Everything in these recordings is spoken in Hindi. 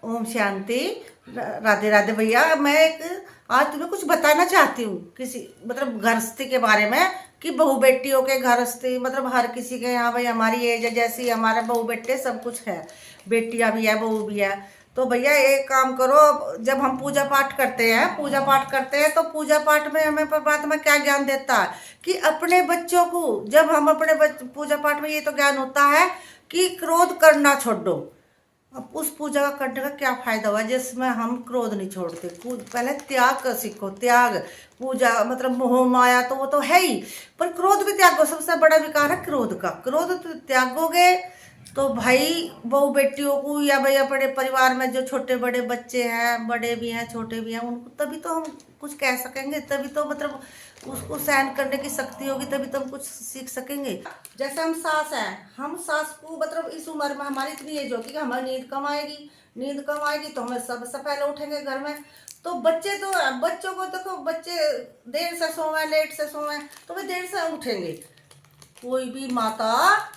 ओम शांति। राधे राधे भैया। मैं एक आज तुम्हें कुछ बताना चाहती हूँ, किसी मतलब गृहस्थी के बारे में, कि बहू बेटियों के गृहस्थी मतलब हर किसी के यहाँ भाई हमारी एज है, जैसी हमारा बहू बेटे सब कुछ है, बेटियाँ भी है बहू भी है। तो भैया एक काम करो, जब हम पूजा पाठ करते हैं तो पूजा पाठ में हमें परमात्मा क्या ज्ञान देता है कि अपने बच्चों को, जब हम अपने पूजा पाठ में ये तो ज्ञान होता है कि क्रोध करना छोड़ दो। अब उस पूजा करने का क्या फायदा हुआ जिसमें हम क्रोध नहीं छोड़ते। पहले त्याग का सीखो। त्याग पूजा मतलब मोह माया तो वो तो है ही, पर क्रोध भी त्यागो। सबसे बड़ा विकार है क्रोध का। क्रोध तो त्यागोगे तो भाई बहू बेटियों को या भाई अपने परिवार में जो छोटे बड़े बच्चे हैं, बड़े भी हैं छोटे भी हैं, उनको तभी तो हम कुछ कह सकेंगे, तभी तो मतलब उसको सहन करने की शक्ति होगी, तभी तो हम कुछ सीख सकेंगे। जैसे हम सास हैं, हम सास को मतलब इस उम्र में हमारी इतनी एज होगी कि हमारी नींद कम आएगी तो हमें सबसे पहले उठेंगे घर में। तो बच्चे तो बच्चों को देखो, बच्चे देर से सोए लेट से सोए तो वे देर से उठेंगे। कोई भी माता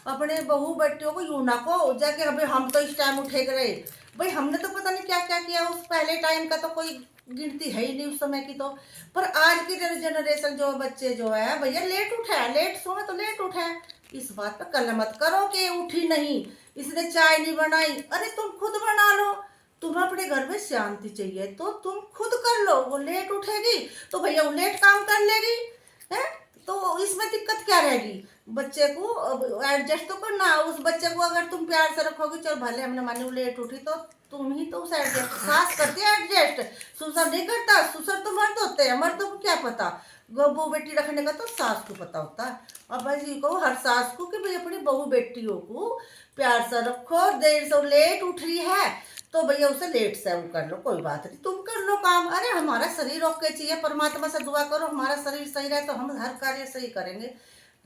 अपने बहू बेटियों को यूं ना को जाके अभी हम तो इस टाइम उठे गए, भाई हमने तो पता नहीं क्या क्या किया उस पहले टाइम का तो कोई गिनती है ही नहीं उस समय की। तो पर आज की जनरेशन जो बच्चे जो है भैया लेट उठे, लेट सोए तो लेट उठे। इस बात पे कल मत करो कि उठी नहीं, इसने चाय नहीं बनाई। अरे तुम खुद बना लो। तुम्हें अपने घर में शांति चाहिए तो तुम खुद कर लो। वो लेट उठेगी तो भैया वो लेट काम कर लेगी, है तो इसमें दिक्कत क्या रहेगी। बच्चे को एडजस्ट तो करना। उस बच्चे को अगर तुम प्यार से रखोगे, चल भले हमने मानी लेट उठी तो तुम ही तो उसे एडजस्ट, सास करती है एडजस्ट, ससुर नहीं करता। ससुर तो मर्द होते हैं, मर्दों को क्या पता, बहू बेटी रखने का तो सास को पता होता है। और भाई जी को हर सास को कि भाई अपनी बहू बेटियों को प्यार से रखो। देर से लेट उठ रही है तो भैया उसे लेट से वो कर लो, कोई बात नहीं, तुम कर लो काम। अरे हमारा शरीर ओके चाहिए, परमात्मा से दुआ करो हमारा शरीर सही रहे तो हम हर कार्य सही करेंगे।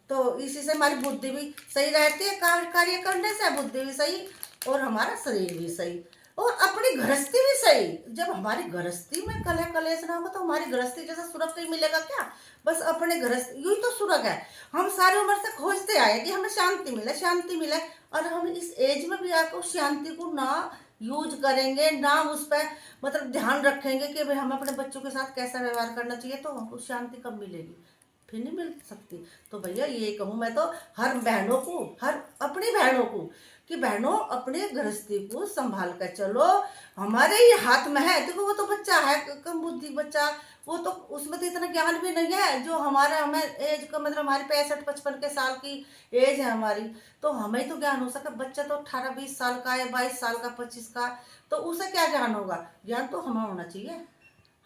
तो इसी से हमारी बुद्धि भी सही रहती है, कार्य करने से बुद्धि भी सही और हमारा शरीर भी सही और अपनी गृहस्थी भी सही। जब हमारी गृहस्थी में कलह कलेश ना होगा तो हमारी गृहस्थी जैसा सुरग नहीं मिलेगा क्या। बस अपने गृहस्थी यही तो सुरग है। हम सारी उम्र से खोजते आए कि हमें शांति मिले, शांति मिले, और हम इस एज में भी आकर उस शांति को ना यूज करेंगे, ना उस पर मतलब ध्यान रखेंगे कि भाई हमें अपने बच्चों के साथ कैसा व्यवहार करना चाहिए, तो उस शांति कब मिलेगी, फिर नहीं मिल सकती। तो भैया ये कहूँ मैं तो हर बहनों को, हर अपनी बहनों को कि बहनों अपने गृहस्थी को संभाल कर चलो। हमारे ही हाथ में है। देखो वो तो बच्चा है, कम बुद्धि बच्चा, वो तो उसमें तो इतना ज्ञान भी नहीं है जो हमारा, हमें एज का मतलब हमारी 65-55 के साल की एज है हमारी, तो हमें तो ज्ञान हो सका। बच्चा तो 18-20 साल का है, 22 साल का, 25 का, तो उसे क्या ज्ञान होगा। ज्ञान तो हमें होना चाहिए,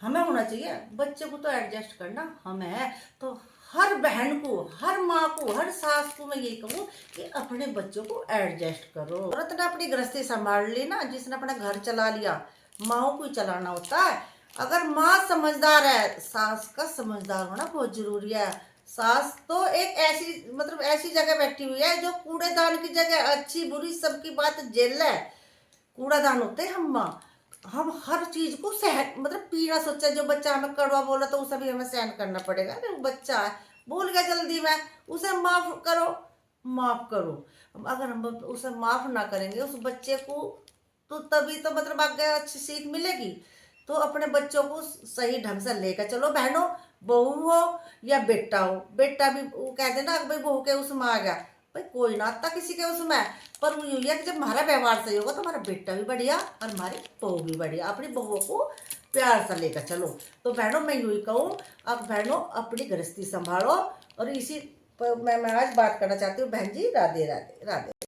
हमें होना चाहिए। बच्चे को तो एडजस्ट करना हमें है। तो हर बहन को, हर माँ को, हर सास को मैं यही कहूँ कि अपने बच्चों को एडजस्ट करो। औरत ने अपनी गृहस्थी संभाल ली ना, जिसने अपना घर चला लिया, माओ को ही चलाना होता है। अगर माँ समझदार है, सास का समझदार होना बहुत जरूरी है। सास तो एक ऐसी मतलब ऐसी जगह बैठी हुई है जो कूड़ेदान की जगह अच्छी बुरी सबकी बात जेल है। कूड़ादान होते हैं हम माँ। हम हर चीज को सहन मतलब पीना सोचा, जो बच्चा हमें कड़वा बोला तो उसे भी हमें सहन करना पड़ेगा। अरे वो बच्चा है, भूल गया जल्दी में, उसे माफ करो, माफ करो। अगर हम उसे माफ ना करेंगे उस बच्चे को, तो तभी तो मतलब आगे अच्छी सीख मिलेगी। तो अपने बच्चों को सही ढंग से लेकर चलो। बहनों, बहू हो या बेटा हो, बेटा भी वो कहते ना भाई बहू के उसमें आ गया, भाई कोई ना आता किसी के उसमें, पर वो यही है कि जब हमारा व्यवहार सही होगा तो हमारा बेटा भी बढ़िया और हमारी बहू भी बढ़िया। अपनी बहुओं को प्यार से लेकर चलो। तो बहनों मैं यूँ ही कहूँ, अब बहनों अपनी गृहस्थी संभालो। और इसी पर मैं आज बात करना चाहती हूँ। बहन जी राधे राधे राधे।